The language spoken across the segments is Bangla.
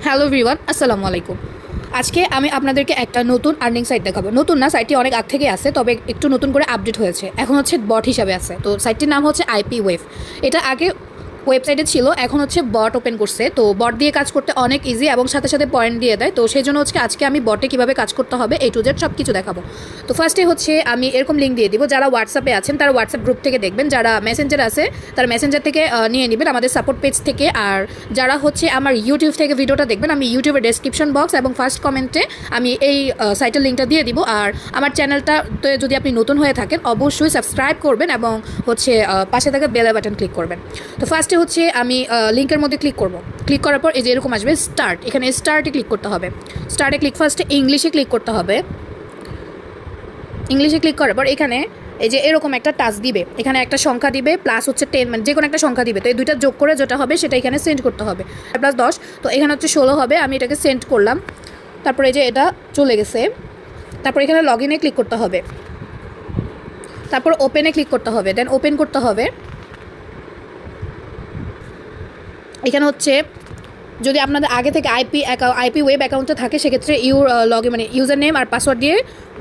হ্যালো এভরিওয়ান, আসসালামু আলাইকুম। আজকে আমি আপনাদেরকে একটা নতুন আর্নিং সাইট দেখাবো। নতুন না, সাইটটি অনেক আগ থেকে আছে, তবে একটু নতুন করে আপডেট হয়েছে। এখন হচ্ছে বট হিসাবে আছে। তো সাইটটির নাম হচ্ছে আইপি ওয়েভ। এটা আগে ওয়েবসাইটে ছিল, এখন হচ্ছে বট ওপেন করছে। তো বট দিয়ে কাজ করতে অনেক ইজি এবং সাথে সাথে পয়েন্ট দিয়ে দেয়। তো সেই জন্য হচ্ছে আজকে আমি বটে কীভাবে কাজ করতে হবে A to Z সব কিছু দেখাবো। তো ফার্স্টে হচ্ছে আমি এরকম লিঙ্ক দিয়ে দিব। যারা হোয়াটসঅ্যাপে আছেন তারা হোয়াটসঅ্যাপ গ্রুপ থেকে দেখবেন, যারা মেসেঞ্জার আছে তারা মেসেঞ্জার থেকে নিয়ে নেবেন আমাদের সাপোর্ট পেজ থেকে। আর যারা হচ্ছে আমার ইউটিউব থেকে ভিডিওটা দেখবেন, আমি ইউটিউবের ডেসক্রিপশন বক্স এবং ফার্স্ট কমেন্টে আমি এই সাইটের লিঙ্কটা দিয়ে দিব। আর আমার চ্যানেলটাতে যদি আপনি নতুন হয়ে থাকেন অবশ্যই সাবস্ক্রাইব করবেন এবং হচ্ছে পাশে থাকা বেল বাটন ক্লিক করবেন। তো ফার্স্টে হচ্ছে আমি লিঙ্কের মধ্যে ক্লিক করব। ক্লিক করার পর এই যে এরকম আসবে স্টার্ট, এখানে স্টার্টে ক্লিক করতে হবে। স্টার্টে ক্লিক ফার্স্টে ইংলিশে ক্লিক করতে হবে। ইংলিশে ক্লিক করার পর এখানে এই যে এরকম একটা টাচ দিবে, এখানে একটা সংখ্যা দিবে প্লাস হচ্ছে 10, মানে যে কোনো একটা সংখ্যা দিবে। তো এই দুইটা যোগ করে যেটা হবে সেটা এখানে সেন্ড করতে হবে। প্লাস 10, তো এখানে হচ্ছে 16 হবে। আমি এটাকে সেন্ড করলাম। তারপরে এই যে এটা চলে গেছে। তারপর এখানে লগ ইনে ক্লিক করতে হবে। তারপর ওপেনে ক্লিক করতে হবে, দেন ওপেন করতে হবে। এখানে হচ্ছে যদি আপনাদের আগে থেকে আইপি ওয়েব অ্যাকাউন্টে থাকে সেক্ষেত্রে ইউজার নেম আর পাসওয়ার্ড দিয়ে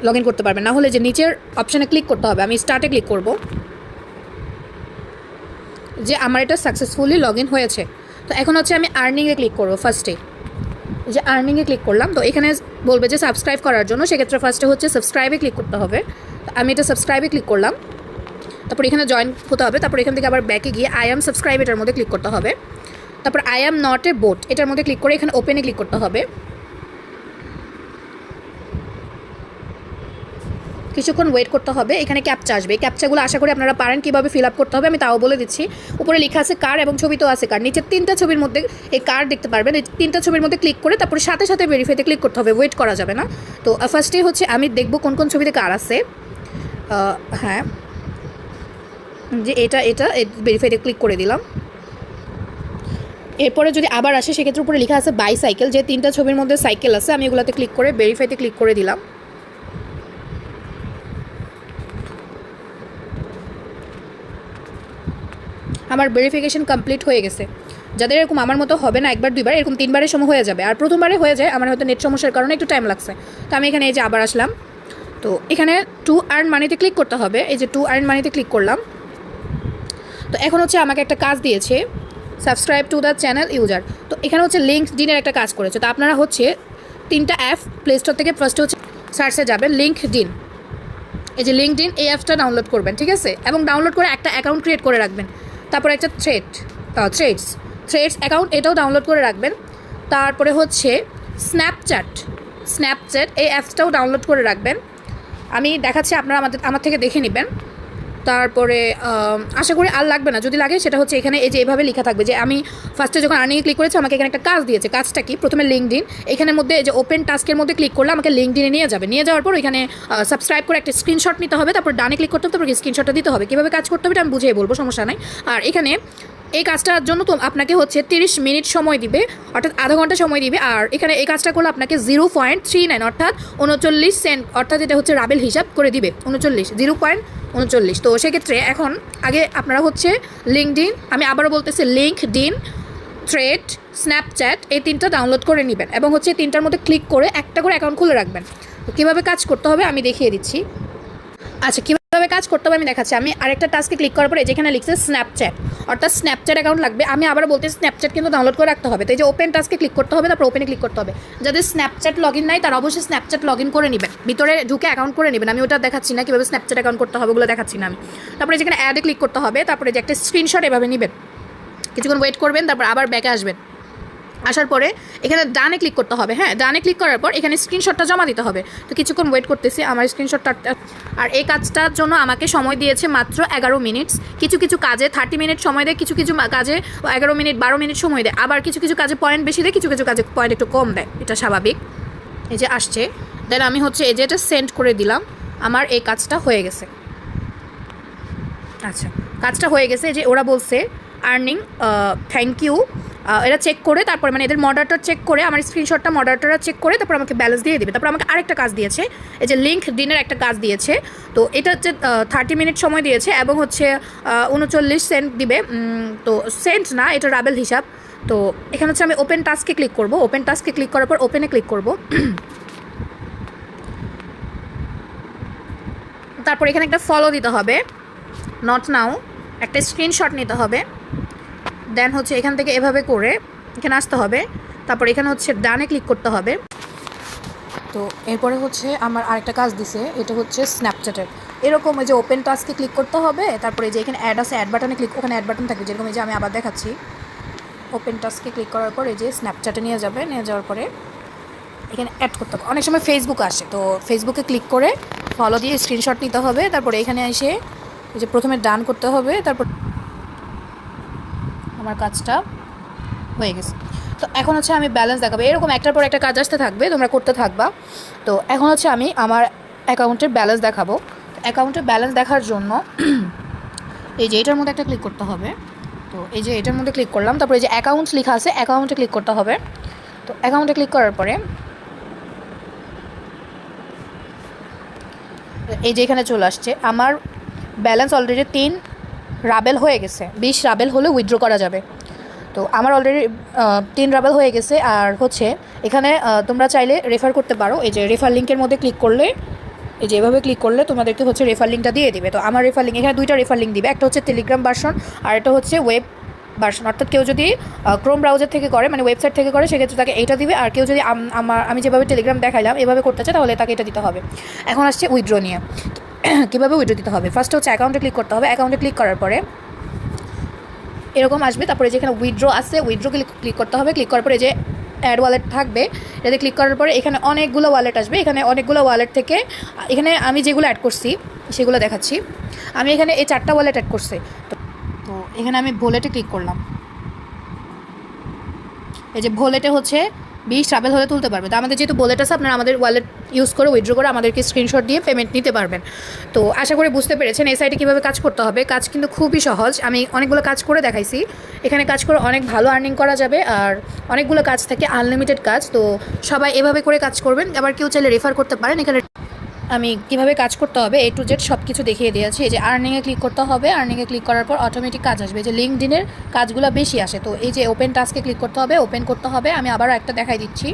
লগ ইন করতে পারবেন। না হলে যে নিচের অপশানে ক্লিক করতে হবে। আমি স্টার্টে ক্লিক করব, যে আমার এটা সাকসেসফুলি লগ ইন হয়েছে। তো এখন হচ্ছে আমি আর্নিংয়ে ক্লিক করবো। ফার্স্টে যে আর্নিংয়ে ক্লিক করলাম, তো এখানে বলবে যে সাবস্ক্রাইব করার জন্য, সেক্ষেত্রে ফার্স্টে হচ্ছে সাবস্ক্রাইবে ক্লিক করতে হবে। আমি এটা সাবস্ক্রাইবে ক্লিক করলাম। তারপর এখানে জয়েন হতে হবে। তারপর এখান থেকে আবার ব্যাকে গিয়ে আই অ্যাম সাবস্ক্রাইব এটার মধ্যে ক্লিক করতে হবে। তারপর I am not a boat এটার মধ্যে ক্লিক করে এখানে ওপেনে ক্লিক করতে হবে। কিছুক্ষণ ওয়েট করতে হবে। এখানে ক্যাপচা আসবে। ক্যাপচাগুলো আশা করি আপনারা পারেন। কীভাবে ফিল আপ করতে হবে আমি তাও বলে দিচ্ছি। উপরে লেখা আছে কার এবং ছবি তো আছে কার। নিচে 3টা ছবির মধ্যে এই কার দেখতে পারবেন। এই 3টা ছবির মধ্যে ক্লিক করে তারপরে সাথে সাথে ভেরিফাইতে ক্লিক করতে হবে, ওয়েট করা যাবে না। তো ফার্স্টে হচ্ছে আমি দেখব কোন কোন ছবিতে কার আছে। হ্যাঁ, যে এটা ভেরিফাইতে ক্লিক করে দিলাম। এরপরে যদি আবার আসে সেক্ষেত্রে উপরে লেখা আছে বাইসাইকেল, যে 3টা ছবির মধ্যে সাইকেল আছে। আমি এগুলোতে ক্লিক করে ভেরিফাইতে ক্লিক করে দিলাম। আমার ভেরিফিকেশন কমপ্লিট হয়ে গেছে। যাদের এরকম আমার মতো হবে না একবার দুইবার, এরকম 3বারের সময় হয়ে যাবে। আর প্রথমবারে হয়ে যায়, আমার হয়তো নেট সমস্যার কারণে একটু টাইম লাগছে। তো আমি এখানে এই যে আবার আসলাম। তো এখানে টু আর্ন মানিতে ক্লিক করতে হবে। এই যে টু আর্ন মানিতে ক্লিক করলাম। তো এখন হচ্ছে আমাকে একটা কাজ দিয়েছে, subscribe to the channel user. তো এখানে হচ্ছে লিঙ্কডিনের একটা কাজ করেছে। তো আপনারা হচ্ছে 3টা অ্যাপ প্লে স্টোর থেকে ফার্স্টে হচ্ছে সার্চে যাবেন লিঙ্কডিন। এই যে লিঙ্কডিন, এই অ্যাপটা ডাউনলোড করবেন, ঠিক আছে? এবং ডাউনলোড করে একটা অ্যাকাউন্ট ক্রিয়েট করে রাখবেন। তারপর একটা থ্রেডস অ্যাকাউন্ট, এটাও ডাউনলোড করে রাখবেন। তারপরে হচ্ছে স্ন্যাপচ্যাট এই অ্যাপসটাও ডাউনলোড করে রাখবেন। আমি দেখাচ্ছি, আপনারা আমার থেকে দেখে নেবেন। তারপরে আশা করি আর লাগবে না। যদি লাগে সেটা হচ্ছে এখানে এই যে এভাবে লেখা থাকবে যে আমি ফার্স্টে যখন আর্নিংয়ে ক্লিক করেছি আমাকে এখানে একটা কাজ দিয়েছে। কাজটা কি? প্রথমে লিঙ্কডিন, এখানের মধ্যে এই যে ওপেন টাস্কের মধ্যে ক্লিক করলে আমাকে লিঙ্কডিনে নিয়ে যাবে। নিয়ে যাওয়ার পর এখানে সাবস্ক্রাইব করে একটা স্ক্রিনশট নিতে হবে। তারপর ডানে ক্লিক করতে হবে, তারপর স্ক্রিনশটটা দিতে হবে। কীভাবে কাজ করতে হবে এটা আমি বুঝিয়ে বলবো, সমস্যা নাই। আর এখানে এই কাজটার জন্য তো আপনাকে হচ্ছে 30 মিনিট সময় দিবে, অর্থাৎ আধা ঘন্টা সময় দিবে। আর এখানে এই কাজটা করলে আপনাকে 0.39 অর্থাৎ 39 সেন্ট, অর্থাৎ এটা হচ্ছে রাবেল হিসাব করে দিবে 0.39। তো সেক্ষেত্রে এখন আগে আপনারা হচ্ছে লিঙ্কডিন, আমি আবারও বলতেছি লিঙ্কডিন, থ্রেড, স্ন্যাপচ্যাট এই 3টা ডাউনলোড করে নেবেন এবং হচ্ছে 3টার মধ্যে ক্লিক করে একটা করে অ্যাকাউন্ট খুলে রাখবেন। তো কীভাবে কাজ করতে হবে আমি দেখিয়ে দিচ্ছি। আচ্ছা, কীভাবে কাজ করতে হবে আমি দেখাচ্ছি। আমি আরেকটা টাস্কে ক্লিক করার পরে যেখানে লিখছে স্ন্যাপচ্যাট, অর্থাৎ স্ন্যাপচ্যাট অ্যাকাউন্ট লাগবে। আমি আবার বলতে স্ন্যাপচ্যাট কিন্তু ডাউনলোড করে রাখতে হবে। তো এই যে ওপেন টাস্কে ক্লিক করতে হবে, তারপর ওপেনে ক্লিক করতে হবে। যাদের স্ন্যাপচ্যাট লগ ইন নাই তারা অবশ্যই স্ন্যাপচ্যাট লগ ইন করে নেবেন, ভিতরে ঢুকে অ্যাকাউন্ট করে নেবেন। আমি ওটা দেখাচ্ছি না, কীভাবে স্ন্যাপচ্যাট অ্যাকাউন্ট করতে হবে ওগুলো দেখাচ্ছি না আমি। তারপরে যেখানে অ্যাডে ক্লিক করতে হবে, তারপরে যে একটা স্ক্রিনশট এভাবে নেবেন, কিছুক্ষণ ওয়েট করবেন, তারপর আবার ব্যাকে আসবেন। আসার পরে এখানে ডানে ক্লিক করতে হবে। হ্যাঁ, ডানে ক্লিক করার পর এখানে স্ক্রিনশটটা জমা দিতে হবে। তো কিছুক্ষণ ওয়েট করতেছি আমার স্ক্রিনশটটা। আর এই কাজটার জন্য আমাকে সময় দিয়েছে মাত্র 11 মিনিট। কিছু কিছু কাজে 30 মিনিট সময় দেয়, কিছু কিছু কাজে 11 মিনিট 12 মিনিট সময় দেয়। আবার কিছু কিছু কাজে পয়েন্ট বেশি দেয়, কিছু কিছু কাজে পয়েন্ট একটু কম দেয়, এটা স্বাভাবিক। এই যে আসছে, দেন আমি হচ্ছে এই যে এটা সেন্ড করে দিলাম। আমার এই কাজটা হয়ে গেছে। আচ্ছা, কাজটা হয়ে গেছে। যে ওরা বলছে আর্নিং, থ্যাংক ইউ। এরা চেক করে তারপর মানে এদের মডারেটর চেক করে আমার স্ক্রিনশটটা মডারেটররা চেক করে তারপর আমাকে ব্যালেন্স দিয়ে দেবে। তারপর আমাকে আরেকটা কাজ দিয়েছে, এই যে লিঙ্কডিনের একটা কাজ দিয়েছে। তো এটা হচ্ছে 30 মিনিট সময় দিয়েছে এবং হচ্ছে 39 সেন্ট দিবে। তো সেন্ট না, এটা রাবেল হিসাব। তো এখানে হচ্ছে আমি ওপেন টাস্কে ক্লিক করব। ওপেন টাস্কে ক্লিক করার পর ওপেনে ক্লিক করব। তারপর এখানে একটা ফলো দিতে হবে, নট নাও, একটা স্ক্রিনশট নিতে হবে। দেন হচ্ছে এখান থেকে এভাবে করে এখানে আসতে হবে। তারপর এখানে হচ্ছে ডানে ক্লিক করতে হবে। তো এরপরে হচ্ছে আমার আরেকটা কাজ দিছে, এটা হচ্ছে স্ন্যাপচ্যাটের। এরকম ওই যে ওপেন টাস্কে ক্লিক করতে হবে, তারপরে যে এখানে অ্যাড আছে, অ্যাড বাটনে ক্লিক, ওখানে অ্যাড বাটন থাকবে, যেরকম এই যে আমি আবার দেখাচ্ছি। ওপেন টাস্কে ক্লিক করার পর এই যে স্ন্যাপচ্যাটে নিয়ে যাবে, নিয়ে যাওয়ার পরে এখানে অ্যাড করতে হবে। অনেক সময় ফেসবুক আসে, তো ফেসবুকে ক্লিক করে ফলো দিয়ে স্ক্রিনশট নিতে হবে। তারপরে এখানে এসে এই যে প্রথমে ডান করতে হবে। তারপর আমার কাজটা হয়ে গেছে। তো এখন হচ্ছে আমি ব্যালেন্স দেখাবো, এরকম একটার পর একটা কাজ আসতে থাকবে, তোমরা করতে থাকবা। তো এখন হচ্ছে আমি আমার অ্যাকাউন্টের ব্যালেন্স দেখাবো। অ্যাকাউন্টের ব্যালেন্স দেখার জন্য এই যে এটার মধ্যে একটা ক্লিক করতে হবে। তো এই যে এটার মধ্যে ক্লিক করলাম, তারপরে এই যে অ্যাকাউন্টস লেখা আছে, অ্যাকাউন্টে ক্লিক করতে হবে। তো অ্যাকাউন্টে ক্লিক করার পরে এই যে এখানে চলে আসছে আমার ব্যালেন্স অলরেডি 3 রাবেল হয়ে গেছে। 20 রাবেল হলে উইথড্র করা যাবে। তো আমার অলরেডি 3 রাবেল হয়ে গেছে। আর হচ্ছে এখানে তোমরা চাইলে রেফার করতে পারো। এই যে রেফার লিঙ্কের মধ্যে ক্লিক করলে, এই যে এভাবে ক্লিক করলে তোমাদেরকে হচ্ছে রেফার লিঙ্কটা দিয়ে দিবে। তো আমার রেফার লিঙ্ক, এখানে 2টা রেফার লিঙ্ক দিবে, একটা হচ্ছে টেলিগ্রাম ভার্সন আর একটা হচ্ছে ওয়েব ভার্সন। অর্থাৎ কেউ যদি ক্রোম ব্রাউজার থেকে করে, মানে ওয়েবসাইট থেকে করে, সেক্ষেত্রে তাকে এইটা দিবে। আর কেউ যদি আমি যেভাবে টেলিগ্রাম দেখাইলাম এভাবে করতে চায়, তাহলে তাকে এটা দিতে হবে। এখন আসছে উইথড্র নিয়ে। কীভাবে উইথড্র দিতে হবে, ফার্স্ট হচ্ছে অ্যাকাউন্টে ক্লিক করতে হবে। অ্যাকাউন্টে ক্লিক করার পরে এরকম আসবে। তারপরে যেখানে উইথড্র আছে, উইথড্র ক্লিক করতে হবে। ক্লিক করার পরে যে অ্যাড ওয়ালেট থাকবে, এটাতে ক্লিক করার পরে এখানে অনেকগুলো ওয়ালেট আসবে। এখানে অনেকগুলো ওয়ালেট থেকে এখানে আমি যেগুলো অ্যাড করছি সেগুলো দেখাচ্ছি। আমি এখানে এই 4টা ওয়ালেট অ্যাড করছি। তো এখানে আমি ভোলেটে ক্লিক করলাম। এই যে ভোলেটে হচ্ছে 20 ট্রাভেল হলে তুলতে পারবে। তো আমাদের যেহেতু ওয়ালেট আছে, আপনারা আমাদের ওয়ালেট ইউজ করে উইথড্র করে আমাদেরকে স্ক্রিনশট দিয়ে পেমেন্ট নিতে পারবেন। তো আশা করি বুঝতে পেরেছেন এই সাইটে কীভাবে কাজ করতে হবে। কাজ কিন্তু খুবই সহজ, আমি অনেকগুলো কাজ করে দেখাইছি। এখানে কাজ করে অনেক ভালো আর্নিং করা যাবে। আর অনেকগুলো কাজ থেকে আনলিমিটেড কাজ। তো সবাই এভাবে করে কাজ করবেন। আবার কেউ চাইলে রেফার করতে পারেন। এখানে আমি কীভাবে কাজ করতে হবে A to Z সব কিছু দেখিয়ে দিয়েছি। এই যে আর্নিংয়ে ক্লিক করতে হবে, আর্নিংয়ে ক্লিক করার পর অটোমেটিক কাজ আসবে। যে লিঙ্কডইনের কাজগুলো বেশি আসে। তো এই যে ওপেন টাস্কে ক্লিক করতে হবে, ওপেন করতে হবে। আমি আবারও একটা দেখাই দিচ্ছি।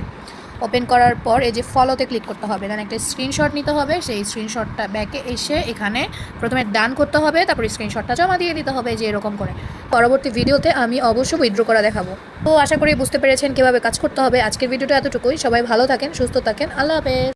ওপেন করার পর এই যে ফলোতে ক্লিক করতে হবে, দেন একটা স্ক্রিনশট নিতে হবে। সেই স্ক্রিনশটটা ব্যাকে এসে এখানে প্রথমে ডান করতে হবে, তারপর স্ক্রিনশটটা জমা দিয়ে দিতে হবে, যে এরকম করে। পরবর্তী ভিডিওতে আমি অবশ্যই উইথড্র করা দেখাবো। তো আশা করি বুঝতে পেরেছেন কীভাবে কাজ করতে হবে। আজকের ভিডিওটা এতটুকুই। সবাই ভালো থাকেন, সুস্থ থাকেন। আল্লাহ হাফেজ।